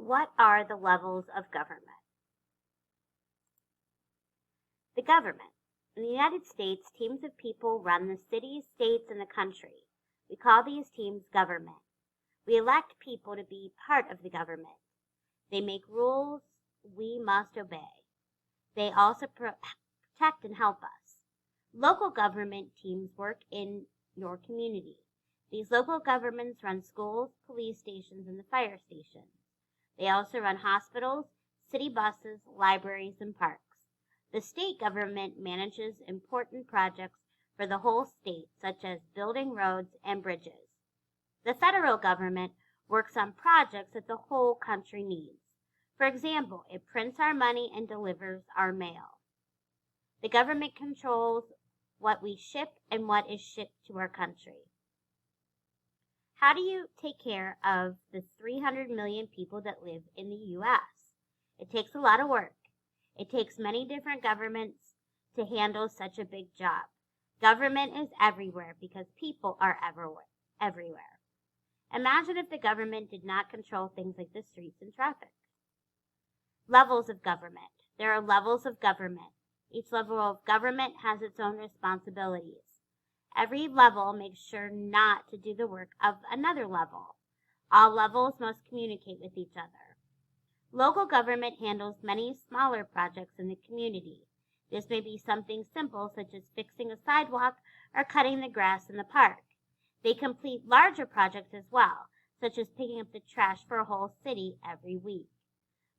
What are the levels of government? The government. In the United States, teams of people run the cities, states, and the country. We call these teams government. We elect people to be part of the government. They make rules we must obey. They also protect and help us. Local government teams work in your community. These local governments run schools, police stations, and the fire stations. They also run hospitals, city buses, libraries, and parks. The state government manages important projects for the whole state, such as building roads and bridges. The federal government works on projects that the whole country needs. For example, it prints our money and delivers our mail. The government controls what we ship and what is shipped to our country. How do you take care of the 300 million people that live in the U.S.? It takes a lot of work. It takes many different governments to handle such a big job. Government is everywhere because people are everywhere. Imagine if the government did not control things like the streets and traffic. Levels of government. There are levels of government. Each level of government has its own responsibilities. Every level makes sure not to do the work of another level. All levels must communicate with each other. Local government handles many smaller projects in the community. This may be something simple such as fixing a sidewalk or cutting the grass in the park. They complete larger projects as well, such as picking up the trash for a whole city every week.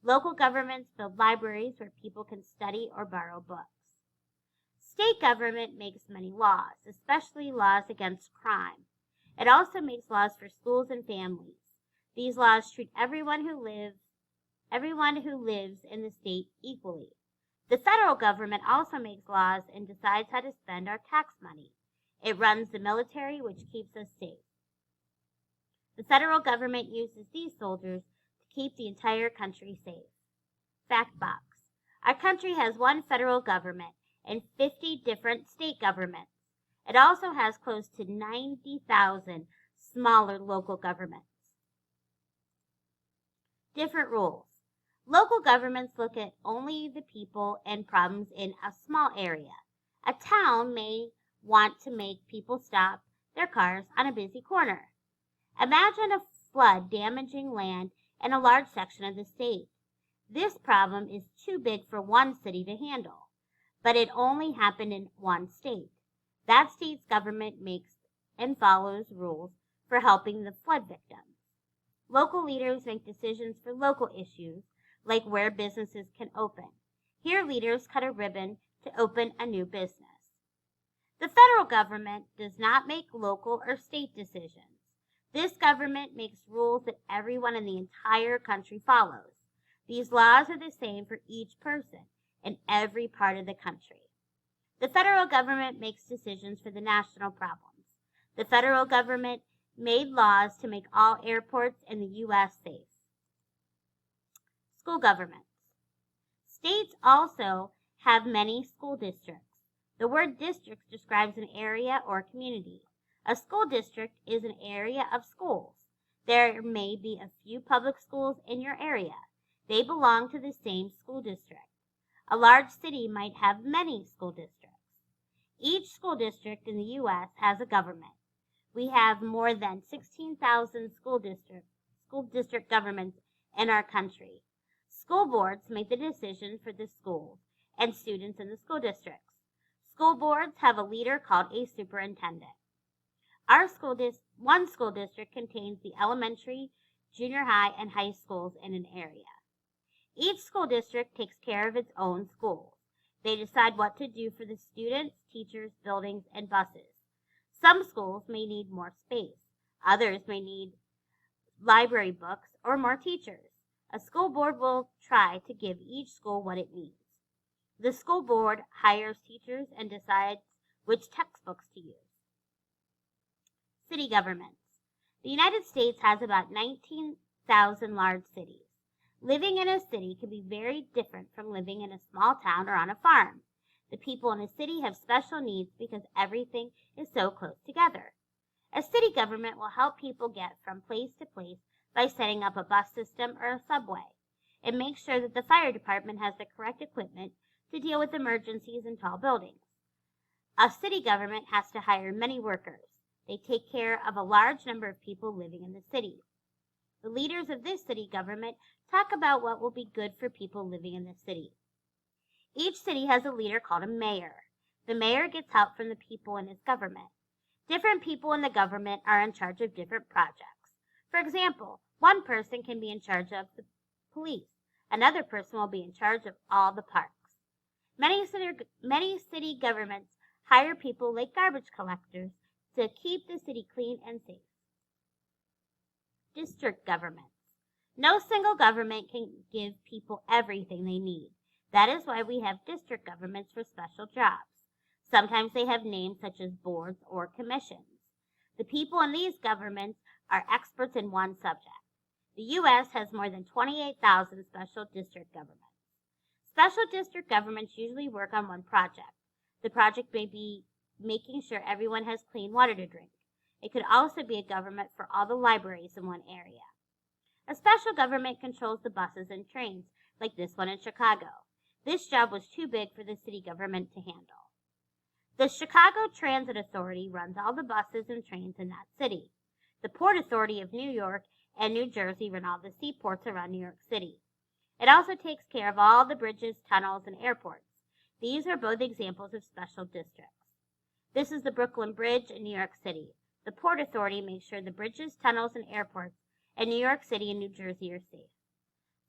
Local governments build libraries where people can study or borrow books. State government makes many laws, especially laws against crime. It also makes laws for schools and families. These laws treat everyone who lives in the state equally. The federal government also makes laws and decides how to spend our tax money. It runs the military, which keeps us safe. The federal government uses these soldiers to keep the entire country safe. Fact box. Our country has one federal government and 50 different state governments. It also has close to 90,000 smaller local governments. Different rules. Local governments look at only the people and problems in a small area. A town may want to make people stop their cars on a busy corner. Imagine a flood damaging land in a large section of the state. This problem is too big for one city to handle, but it only happened in one state. That state's government makes and follows rules for helping the flood victims. Local leaders make decisions for local issues, like where businesses can open. Here, leaders cut a ribbon to open a new business. The federal government does not make local or state decisions. This government makes rules that everyone in the entire country follows. These laws are the same for each person in every part of the country. The federal government makes decisions for the national problems. The federal government made laws to make all airports in the U.S. safe. School governments. States also have many school districts. The word district describes an area or community. A school district is an area of schools. There may be a few public schools in your area. They belong to the same school district. A large city might have many school districts. Each school district in the U.S. has a government. We have more than 16,000 school district governments in our country. School boards make the decision for the schools and students in the school districts. School boards have a leader called a superintendent. One school district contains the elementary, junior high, and high schools in an area. Each school district takes care of its own schools. They decide what to do for the students, teachers, buildings, and buses. Some schools may need more space. Others may need library books or more teachers. A school board will try to give each school what it needs. The school board hires teachers and decides which textbooks to use. City governments. The United States has about 19,000 large cities. Living in a city can be very different from living in a small town or on a farm. The people in a city have special needs because everything is so close together. A city government will help people get from place to place by setting up a bus system or a subway. It makes sure that the fire department has the correct equipment to deal with emergencies in tall buildings. A city government has to hire many workers. They take care of a large number of people living in the city. The leaders of this city government talk about what will be good for people living in the city. Each city has a leader called a mayor. The mayor gets help from the people in his government. Different people in the government are in charge of different projects. For example, one person can be in charge of the police. Another person will be in charge of all the parks. Many city governments hire people like garbage collectors to keep the city clean and safe. District governments. No single government can give people everything they need. That is why we have district governments for special jobs. Sometimes they have names such as boards or commissions. The people in these governments are experts in one subject. The U.S. has more than 28,000 special district governments. Special district governments usually work on one project. The project may be making sure everyone has clean water to drink. It could also be a government for all the libraries in one area. A special government controls the buses and trains, like this one in Chicago. This job was too big for the city government to handle. The Chicago Transit Authority runs all the buses and trains in that city. The Port Authority of New York and New Jersey run all the seaports around New York City. It also takes care of all the bridges, tunnels, and airports. These are both examples of special districts. This is the Brooklyn Bridge in New York City. The Port Authority makes sure the bridges, tunnels, and airports in New York City and New Jersey are safe.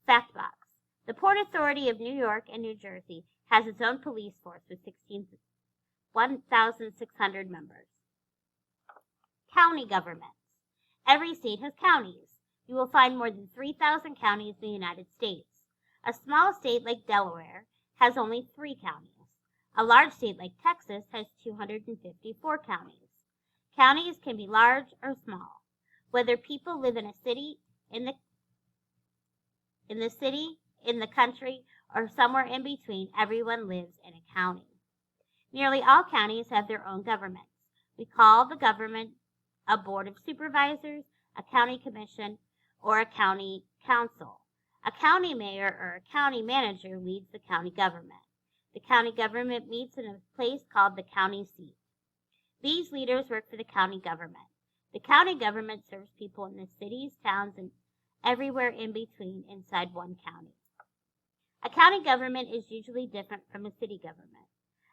Fact box. The Port Authority of New York and New Jersey has its own police force with 1,600 members. County governments. Every state has counties. You will find more than 3,000 counties in the United States. A small state like Delaware has only 3 counties. A large state like Texas has 254 counties. Counties can be large or small. Whether people live in a city, in the country, or somewhere in between, everyone lives in a county. Nearly all counties have their own governments. We call the government a board of supervisors, a county commission, or a county council. A county mayor or a county manager leads the county government. The county government meets in a place called the county seat. These leaders work for the county government. The county government serves people in the cities, towns, and everywhere in between inside one county. A county government is usually different from a city government.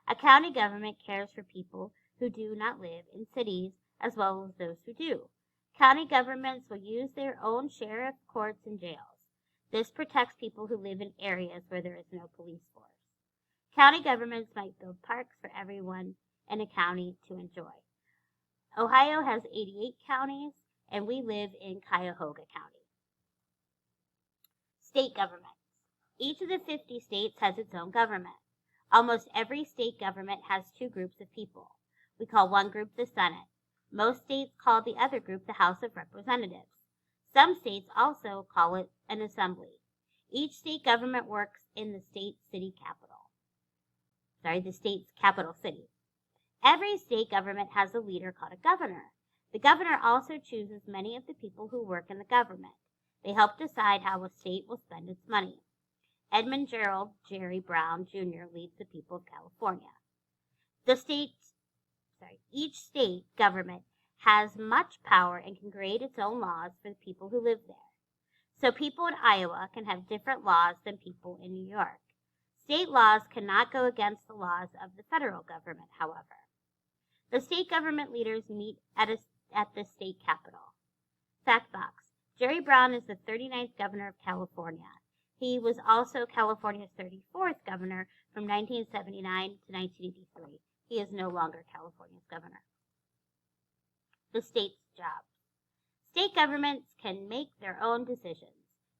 A county government cares for people who do not live in cities as well as those who do. County governments will use their own sheriff, courts, and jails. This protects people who live in areas where there is no police force. County governments might build parks for everyone in a county to enjoy. Ohio has 88 counties, and we live in Cuyahoga County. State governments. Each of the 50 states has its own government. Almost every state government has 2 groups of people. We call one group the Senate. Most states call the other group the House of Representatives. Some states also call it an assembly. Each state government works in the state's capital city. Every state government has a leader called a governor. The governor also chooses many of the people who work in the government. They help decide how a state will spend its money. Edmund Gerald Jerry Brown Jr. leads the people of California. Each state government has much power and can create its own laws for the people who live there. So people in Iowa can have different laws than people in New York. State laws cannot go against the laws of the federal government, however. The state government leaders meet at the state capitol. Fact box. Jerry Brown is the 39th governor of California. He was also California's 34th governor from 1979 to 1983. He is no longer California's governor. The state's jobs. State governments can make their own decisions.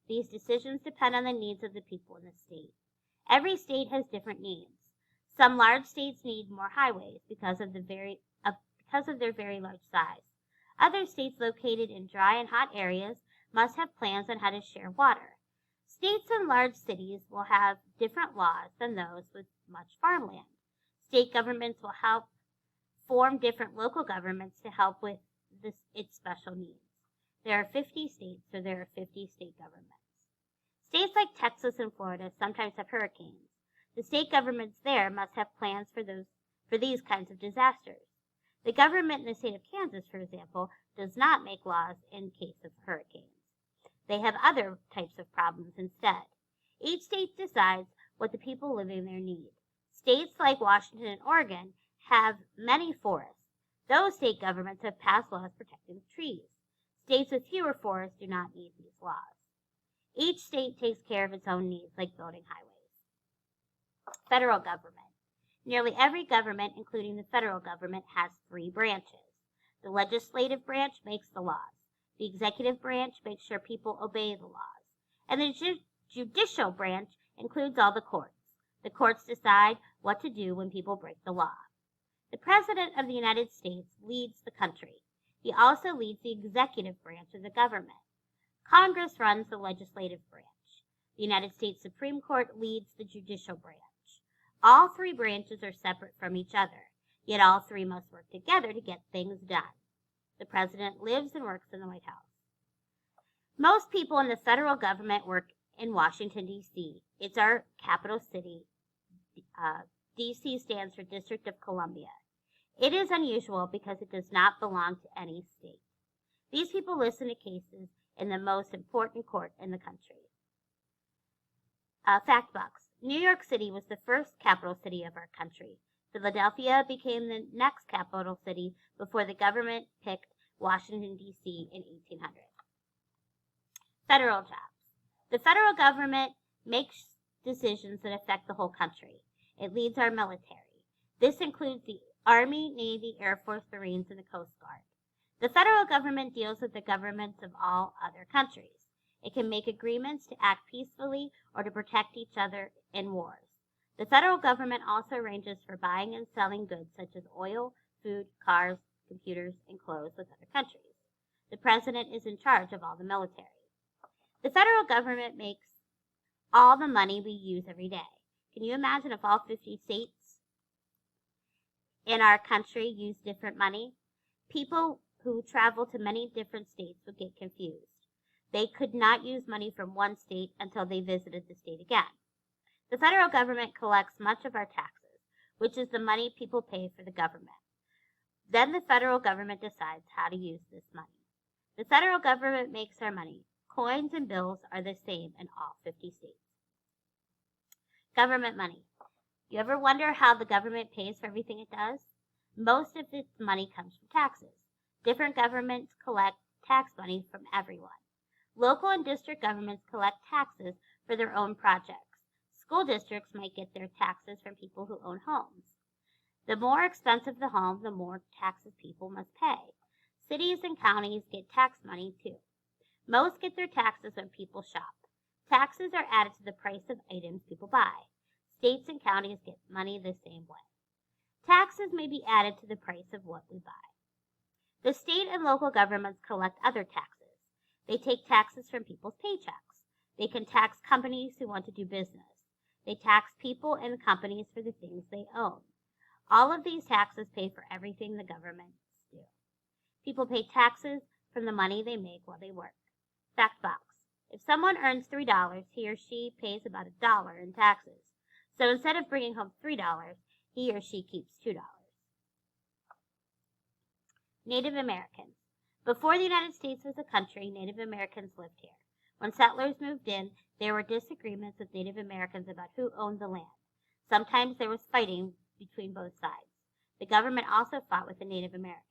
These decisions depend on the needs of the people in the state. Every state has different needs. Some large states need more highways because of their very large size. Other states located in dry and hot areas must have plans on how to share water. States in large cities will have different laws than those with much farmland. State governments will help form different local governments to help with its special needs. There are 50 states, so there are 50 state governments. States like Texas and Florida sometimes have hurricanes. The state governments there must have plans for these kinds of disasters. The government in the state of Kansas, for example, does not make laws in case of hurricanes. They have other types of problems instead. Each state decides what the people living there need. States like Washington and Oregon have many forests. Those state governments have passed laws protecting trees. States with fewer forests do not need these laws. Each state takes care of its own needs, like building highways. Federal government. Nearly every government, including the federal government, has 3 branches. The legislative branch makes the laws. The executive branch makes sure people obey the laws. And the judicial branch includes all the courts. The courts decide what to do when people break the law. The President of the United States leads the country. He also leads the executive branch of the government. Congress runs the legislative branch. The United States Supreme Court leads the judicial branch. All 3 branches are separate from each other, yet all 3 must work together to get things done. The President lives and works in the White House. Most people in the federal government work in Washington, D.C. It's our capital city. D.C. stands for District of Columbia. It is unusual because it does not belong to any state. These people listen to cases in the most important court in the country. Fact box. New York City was the first capital city of our country. Philadelphia became the next capital city before the government picked Washington, D.C. in 1800. Federal jobs. The federal government makes decisions that affect the whole country. It leads our military. This includes the Army, Navy, Air Force, Marines, and the Coast Guard. The federal government deals with the governments of all other countries. It can make agreements to act peacefully or to protect each other in wars. The federal government also arranges for buying and selling goods such as oil, food, cars, computers, and clothes with other countries. The president is in charge of all the military. The federal government makes all the money we use every day. Can you imagine if all 50 states in our country use different money? People who travel to many different states would get confused. They could not use money from one state until they visited the state again. The federal government collects much of our taxes, which is the money people pay for the government. Then the federal government decides how to use this money. The federal government makes our money. Coins and bills are the same in all 50 states. Government money. You ever wonder how the government pays for everything it does? Most of its money comes from taxes. Different governments collect tax money from everyone. Local and district governments collect taxes for their own projects. School districts might get their taxes from people who own homes. The more expensive the home, the more taxes people must pay. Cities and counties get tax money too. Most get their taxes when people shop. Taxes are added to the price of items people buy. States and counties get money the same way. Taxes may be added to the price of what we buy. The state and local governments collect other taxes. They take taxes from people's paychecks. They can tax companies who want to do business. They tax people and companies for the things they own. All of these taxes pay for everything the governments do. People pay taxes from the money they make while they work. Fact box. If someone earns $3, he or she pays about $1 in taxes. So instead of bringing home $3, he or she keeps $2. Native Americans. Before the United States was a country, Native Americans lived here. When settlers moved in, there were disagreements with Native Americans about who owned the land. Sometimes there was fighting between both sides. The government also fought with the Native Americans.